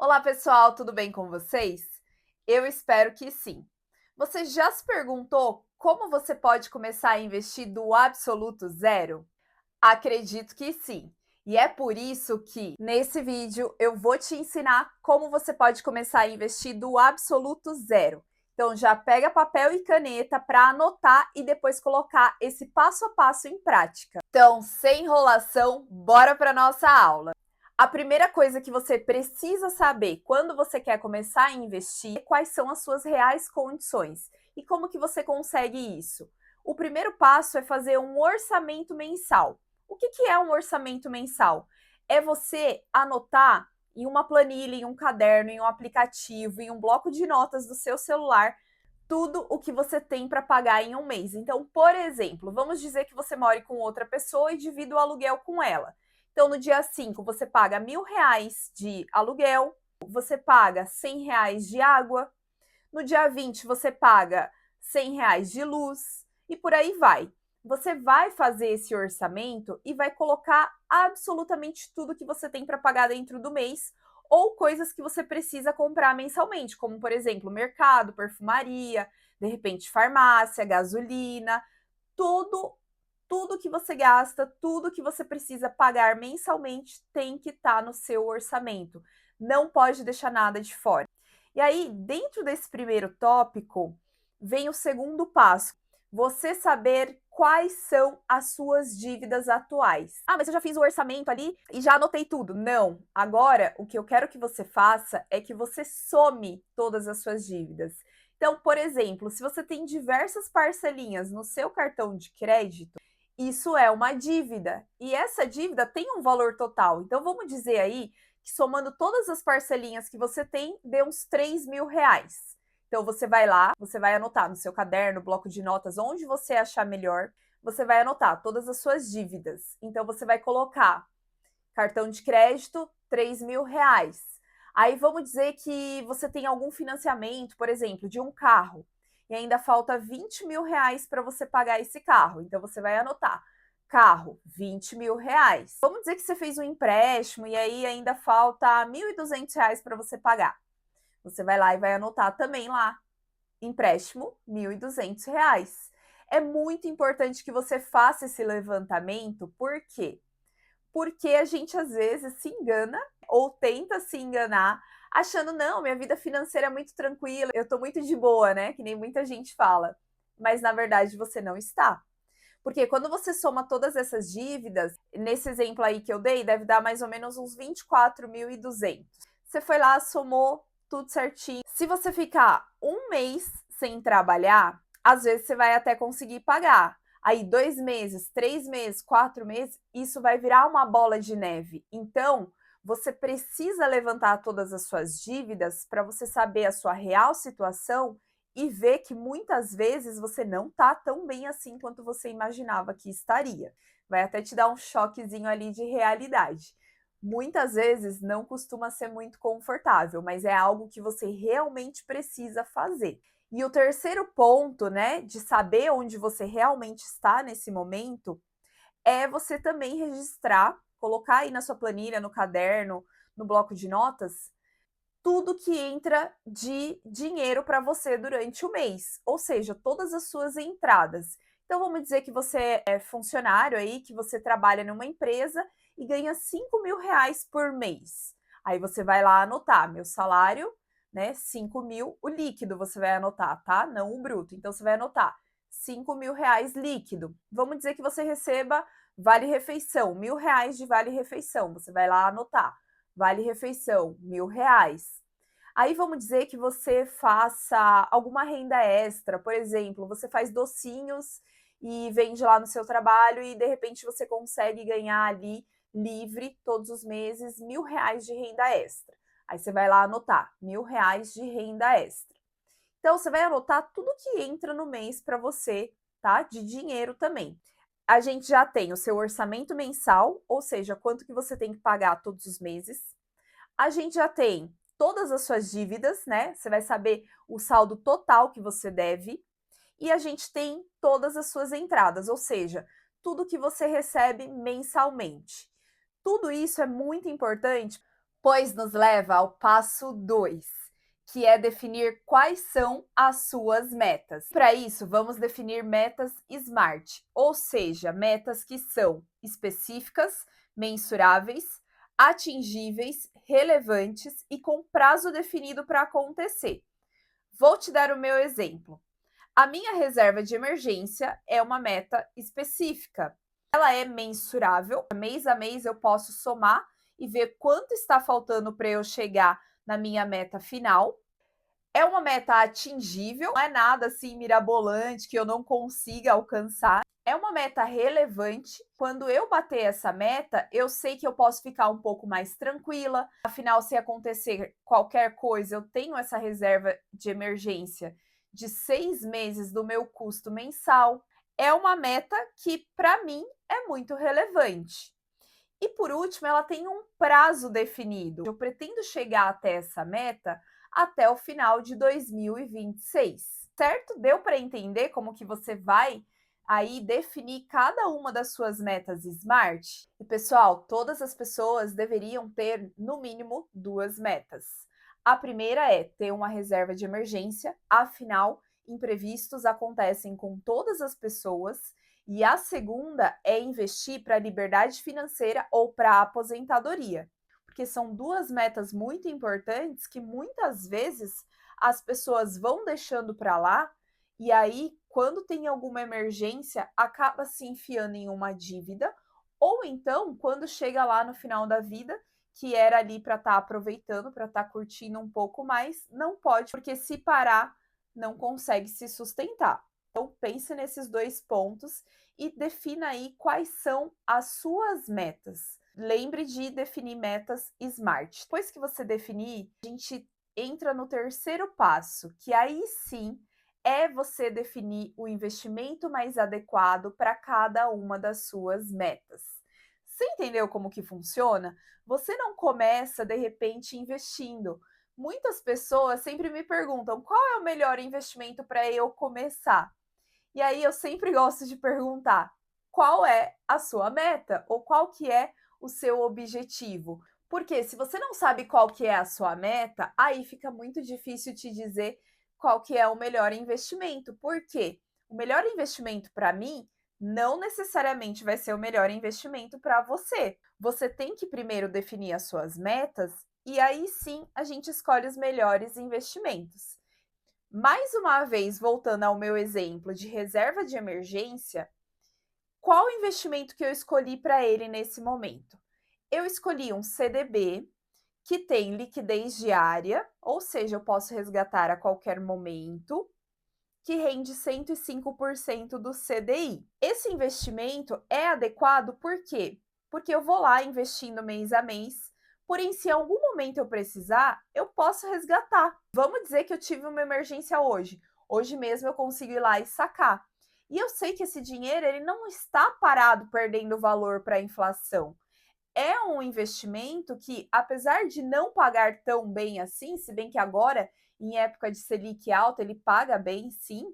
Olá, pessoal, tudo bem com vocês? Eu espero que sim. Você já se perguntou como você pode começar a investir do absoluto zero? Acredito que sim. E é por isso que nesse vídeo eu vou te ensinar como você pode começar a investir do absoluto zero. Então já pega papel e caneta para anotar e depois colocar esse passo a passo em prática. Então, sem enrolação, bora para nossa aula. A primeira coisa que você precisa saber quando você quer começar a investir é quais são as suas reais condições e como que você consegue isso. O primeiro passo é fazer um orçamento mensal. O que é um orçamento mensal? É você anotar em uma planilha, em um caderno, em um aplicativo, em um bloco de notas do seu celular, tudo o que você tem para pagar em um mês. Então, por exemplo, vamos dizer que você mora com outra pessoa e divide o aluguel com ela. Então, no dia 5, você paga R$ 1.000 de aluguel, você paga R$ 100 de água, no dia 20, você paga R$ 100 de luz e por aí vai. Você vai fazer esse orçamento e vai colocar absolutamente tudo que você tem para pagar dentro do mês ou coisas que você precisa comprar mensalmente, como, por exemplo, mercado, perfumaria, de repente farmácia, gasolina, tudo tudo que você gasta, tudo que você precisa pagar mensalmente tem que estar no seu orçamento. Não pode deixar nada de fora. E aí, dentro desse primeiro tópico, vem o segundo passo: você saber quais são as suas dívidas atuais. Ah, mas eu já fiz o orçamento ali e já anotei tudo. Não. Agora, o que eu quero que você faça é que você some todas as suas dívidas. Então, por exemplo, se você tem diversas parcelinhas no seu cartão de crédito, isso é uma dívida. E essa dívida tem um valor total. Então, vamos dizer aí que somando todas as parcelinhas que você tem, dê uns R$ 3.000. Então, você vai lá, você vai anotar no seu caderno, bloco de notas, onde você achar melhor, você vai anotar todas as suas dívidas. Então, você vai colocar cartão de crédito, R$ 3.000. Aí vamos dizer que você tem algum financiamento, por exemplo, de um carro, e ainda falta R$ 20.000 para você pagar esse carro. Então você vai anotar: carro, R$ 20.000. Vamos dizer que você fez um empréstimo e aí ainda falta R$ 1.200 para você pagar. Você vai lá e vai anotar também lá: empréstimo, R$ 1.200. É muito importante que você faça esse levantamento, por quê? Porque a gente às vezes se engana ou tenta se enganar, achando, não, minha vida financeira é muito tranquila, eu tô muito de boa, né? Que nem muita gente fala. Mas na verdade você não está. Porque quando você soma todas essas dívidas, nesse exemplo aí que eu dei, deve dar mais ou menos uns 24.200. Você foi lá, somou tudo certinho. Se você ficar um mês sem trabalhar, às vezes você vai até conseguir pagar. Aí 2 meses, 3 meses, 4 meses, isso vai virar uma bola de neve. Então, você precisa levantar todas as suas dívidas para você saber a sua real situação e ver que muitas vezes você não está tão bem assim quanto você imaginava que estaria. Vai até te dar um choquezinho ali de realidade. Muitas vezes não costuma ser muito confortável, mas é algo que você realmente precisa fazer. E o terceiro ponto, né, de saber onde você realmente está nesse momento, é você também registrar, colocar aí na sua planilha, no caderno, no bloco de notas, tudo que entra de dinheiro para você durante o mês, ou seja, todas as suas entradas. Então vamos dizer que você é funcionário aí, que você trabalha numa empresa e ganha R$ 5.000 por mês. Aí você vai lá anotar, meu salário, né, 5.000, o líquido você vai anotar, tá? Não o bruto. Então você vai anotar R$ 5.000 líquido. Vamos dizer que você receba vale-refeição, R$ 1.000 de vale-refeição. Você vai lá anotar vale-refeição, R$ 1.000. Aí vamos dizer que você faça alguma renda extra, por exemplo, você faz docinhos e vende lá no seu trabalho e de repente você consegue ganhar ali livre todos os meses R$ 1.000 de renda extra. Aí você vai lá anotar R$ 1.000 de renda extra. Então você vai anotar tudo que entra no mês para você, tá? De dinheiro também. A gente já tem o seu orçamento mensal, ou seja, quanto que você tem que pagar todos os meses. A gente já tem todas as suas dívidas, né? Você vai saber o saldo total que você deve. E a gente tem todas as suas entradas, ou seja, tudo que você recebe mensalmente. Tudo isso é muito importante Pois nos leva ao passo 2, que é definir quais são as suas metas. Para isso, vamos definir metas SMART, ou seja, metas que são específicas, mensuráveis, atingíveis, relevantes e com prazo definido para acontecer. Vou te dar o meu exemplo. A minha reserva de emergência é uma meta específica. Ela é mensurável, mês a mês eu posso somar e ver quanto está faltando para eu chegar na minha meta final. É uma meta atingível, não é nada assim mirabolante que eu não consiga alcançar. É uma meta relevante. Quando eu bater essa meta, eu sei que eu posso ficar um pouco mais tranquila. Afinal, se acontecer qualquer coisa, eu tenho essa reserva de emergência de 6 meses do meu custo mensal. É uma meta que, para mim, é muito relevante. E por último, ela tem um prazo definido. Eu pretendo chegar até essa meta até o final de 2026. Certo? Deu para entender como que você vai aí definir cada uma das suas metas SMART? E pessoal, todas as pessoas deveriam ter no mínimo duas metas. A primeira é ter uma reserva de emergência, afinal, imprevistos acontecem com todas as pessoas. E a segunda é investir para a liberdade financeira ou para a aposentadoria, porque são duas metas muito importantes que muitas vezes as pessoas vão deixando para lá e aí, quando tem alguma emergência, acaba se enfiando em uma dívida, ou então, quando chega lá no final da vida, que era ali para estar aproveitando, para estar curtindo um pouco mais, não pode, porque se parar, não consegue se sustentar. Então, pense nesses dois pontos e defina aí quais são as suas metas. Lembre de definir metas SMART. Depois que você definir, a gente entra no terceiro passo, que aí sim é você definir o investimento mais adequado para cada uma das suas metas. Você entendeu como que funciona? Você não começa de repente investindo. Muitas pessoas sempre me perguntam qual é o melhor investimento para eu começar. E aí eu sempre gosto de perguntar: qual é a sua meta ou qual que é o seu objetivo? Porque se você não sabe qual que é a sua meta, aí fica muito difícil te dizer qual que é o melhor investimento. Por quê? O melhor investimento para mim não necessariamente vai ser o melhor investimento para você. Você tem que primeiro definir as suas metas e aí sim a gente escolhe os melhores investimentos. Mais uma vez, voltando ao meu exemplo de reserva de emergência, qual o investimento que eu escolhi para ele nesse momento? Eu escolhi um CDB que tem liquidez diária, ou seja, eu posso resgatar a qualquer momento, que rende 105% do CDI. Esse investimento é adequado por quê? Porque eu vou lá investindo mês a mês, porém, se em algum momento eu precisar, eu posso resgatar. Vamos dizer que eu tive uma emergência hoje. Hoje mesmo eu consigo ir lá e sacar. E eu sei que esse dinheiro ele não está parado perdendo valor para a inflação. É um investimento que, apesar de não pagar tão bem assim, se bem que agora, em época de Selic alta, ele paga bem, sim,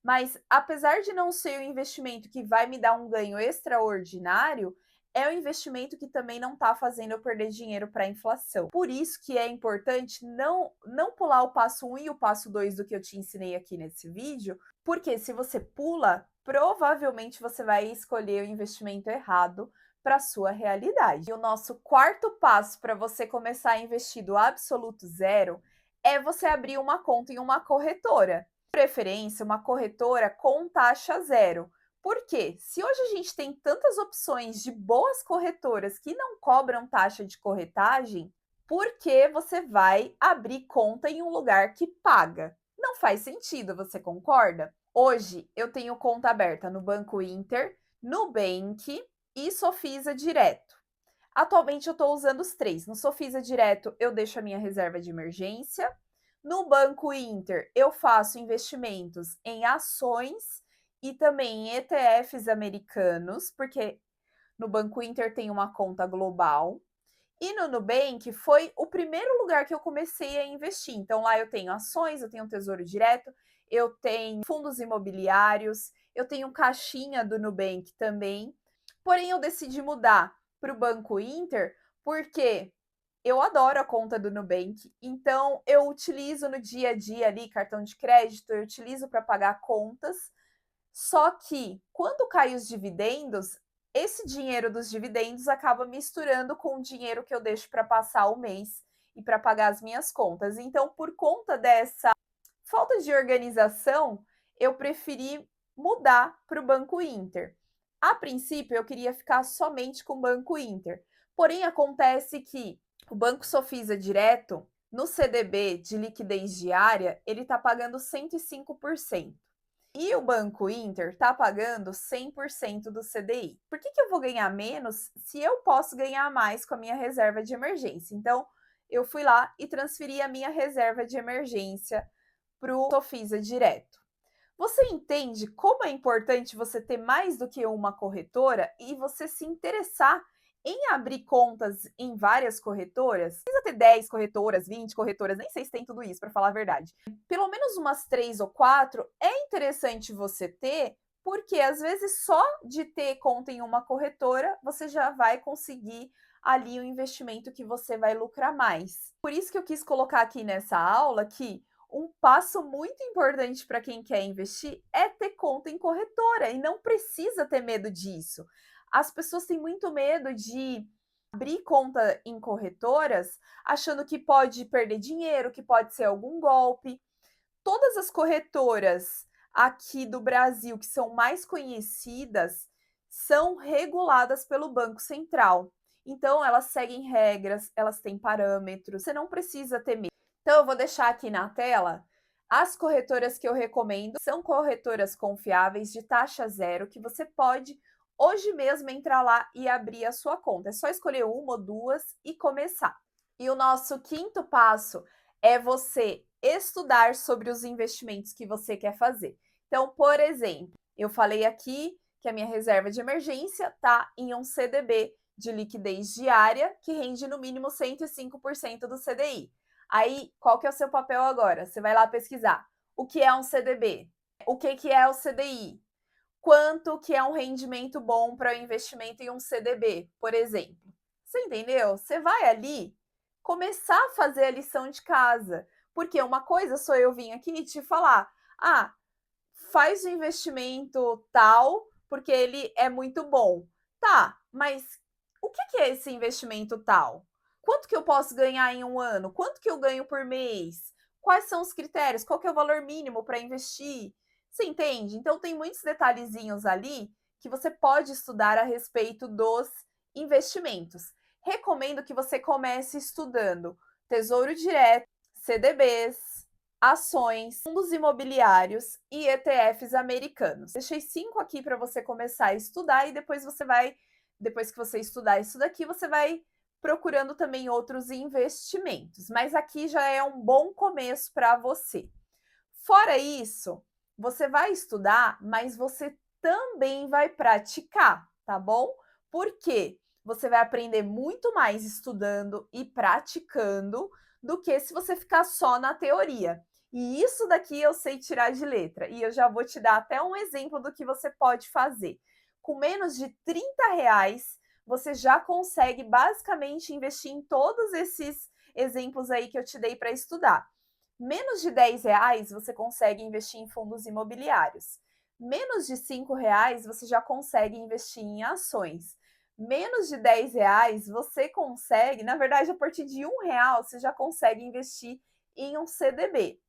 mas apesar de não ser um investimento que vai me dar um ganho extraordinário, é um investimento que também não está fazendo eu perder dinheiro para a inflação. Por isso que é importante não pular o passo 1 e o passo 2 do que eu te ensinei aqui nesse vídeo, porque se você pula, provavelmente você vai escolher o investimento errado para a sua realidade. E o nosso quarto passo para você começar a investir do absoluto zero é você abrir uma conta em uma corretora. De preferência, uma corretora com taxa zero. Por quê? Se hoje a gente tem tantas opções de boas corretoras que não cobram taxa de corretagem, por que você vai abrir conta em um lugar que paga? Não faz sentido, você concorda? Hoje eu tenho conta aberta no Banco Inter, Nubank e Sofisa Direto. Atualmente eu estou usando os três. No Sofisa Direto eu deixo a minha reserva de emergência. No Banco Inter eu faço investimentos em ações e também em ETFs americanos, porque no Banco Inter tem uma conta global. E no Nubank foi o primeiro lugar que eu comecei a investir. Então lá eu tenho ações, eu tenho Tesouro Direto, eu tenho fundos imobiliários, eu tenho caixinha do Nubank também. Porém, eu decidi mudar para o Banco Inter porque Eu adoro a conta do Nubank, então eu utilizo no dia a dia ali cartão de crédito, eu utilizo para pagar contas, só que quando cai os dividendos, esse dinheiro dos dividendos acaba misturando com o dinheiro que eu deixo para passar o mês e para pagar as minhas contas. Então, por conta dessa falta de organização, eu preferi mudar para o Banco Inter. A princípio, eu queria ficar somente com o Banco Inter. Porém, acontece que o Banco Sofisa Direto, no CDB de liquidez diária, ele está pagando 105%. E o Banco Inter está pagando 100% do CDI. Por que eu vou ganhar menos se eu posso ganhar mais com a minha reserva de emergência? Então, eu fui lá e transferi a minha reserva de emergência para o Sofisa Direto. Você entende como é importante você ter mais do que uma corretora e você se interessar em abrir contas em várias corretoras? Não precisa ter 10 corretoras, 20 corretoras, nem sei se tem tudo isso, para falar a verdade. Pelo menos umas 3 ou 4 é interessante você ter, porque às vezes só de ter conta em uma corretora, você já vai conseguir ali o investimento que você vai lucrar mais. Por isso que eu quis colocar aqui nessa aula que um passo muito importante para quem quer investir é ter conta em corretora e não precisa ter medo disso. As pessoas têm muito medo de abrir conta em corretoras achando que pode perder dinheiro, que pode ser algum golpe. Todas as corretoras aqui do Brasil que são mais conhecidas são reguladas pelo Banco Central. Então, elas seguem regras, elas têm parâmetros, você não precisa ter medo. Então, eu vou deixar aqui na tela as corretoras que eu recomendo. São corretoras confiáveis de taxa zero que você pode hoje mesmo entrar lá e abrir a sua conta. É só escolher uma ou duas e começar. E o nosso quinto passo é você estudar sobre os investimentos que você quer fazer. Então, por exemplo, eu falei aqui que a minha reserva de emergência está em um CDB de liquidez diária que rende no mínimo 105% do CDI. Aí, qual que é o seu papel agora? Você vai lá pesquisar o que é um CDB, o que é o CDI, quanto que é um rendimento bom para o investimento em um CDB, por exemplo. Você entendeu? Você vai ali começar a fazer a lição de casa, porque uma coisa sou eu vir aqui e te falar, faz o investimento tal, porque ele é muito bom. Tá, mas o que é esse investimento tal? Quanto que eu posso ganhar em um ano? Quanto que eu ganho por mês? Quais são os critérios? Qual que é o valor mínimo para investir? Você entende? Então tem muitos detalhezinhos ali que você pode estudar a respeito dos investimentos. Recomendo que você comece estudando Tesouro Direto, CDBs, ações, fundos imobiliários e ETFs americanos. Deixei 5 aqui para você começar a estudar e depois depois que você estudar isso daqui, você vai procurando também outros investimentos. Mas aqui já é um bom começo para você. Fora isso, você vai estudar, mas você também vai praticar, tá bom? Por quê? Você vai aprender muito mais estudando e praticando do que se você ficar só na teoria. E isso daqui eu sei tirar de letra. E eu já vou te dar até um exemplo do que você pode fazer. Com menos de R$ 30, você já consegue basicamente investir em todos esses exemplos aí que eu te dei para estudar. Menos de R$ 10 você consegue investir em fundos imobiliários. Menos de R$ 5 você já consegue investir em ações. Menos de R$ 10 você consegue, na verdade, a partir de R$ 1 você já consegue investir em um CDB.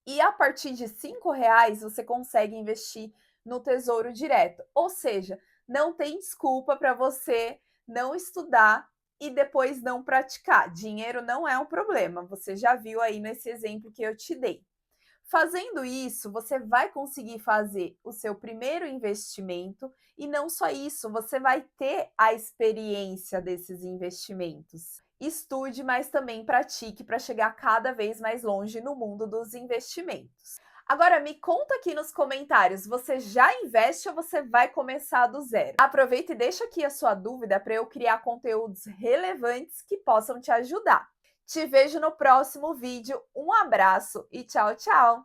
E a partir de R$ 5 você consegue investir no Tesouro Direto. Ou seja, não tem desculpa para você não estudar e depois não praticar. Dinheiro não é um problema, você já viu aí nesse exemplo que eu te dei. Fazendo isso, você vai conseguir fazer o seu primeiro investimento e não só isso, você vai ter a experiência desses investimentos. Estude, mas também pratique para chegar cada vez mais longe no mundo dos investimentos. Agora me conta aqui nos comentários, você já investe ou você vai começar do zero? Aproveita e deixa aqui a sua dúvida para eu criar conteúdos relevantes que possam te ajudar. Te vejo no próximo vídeo, um abraço e tchau, tchau!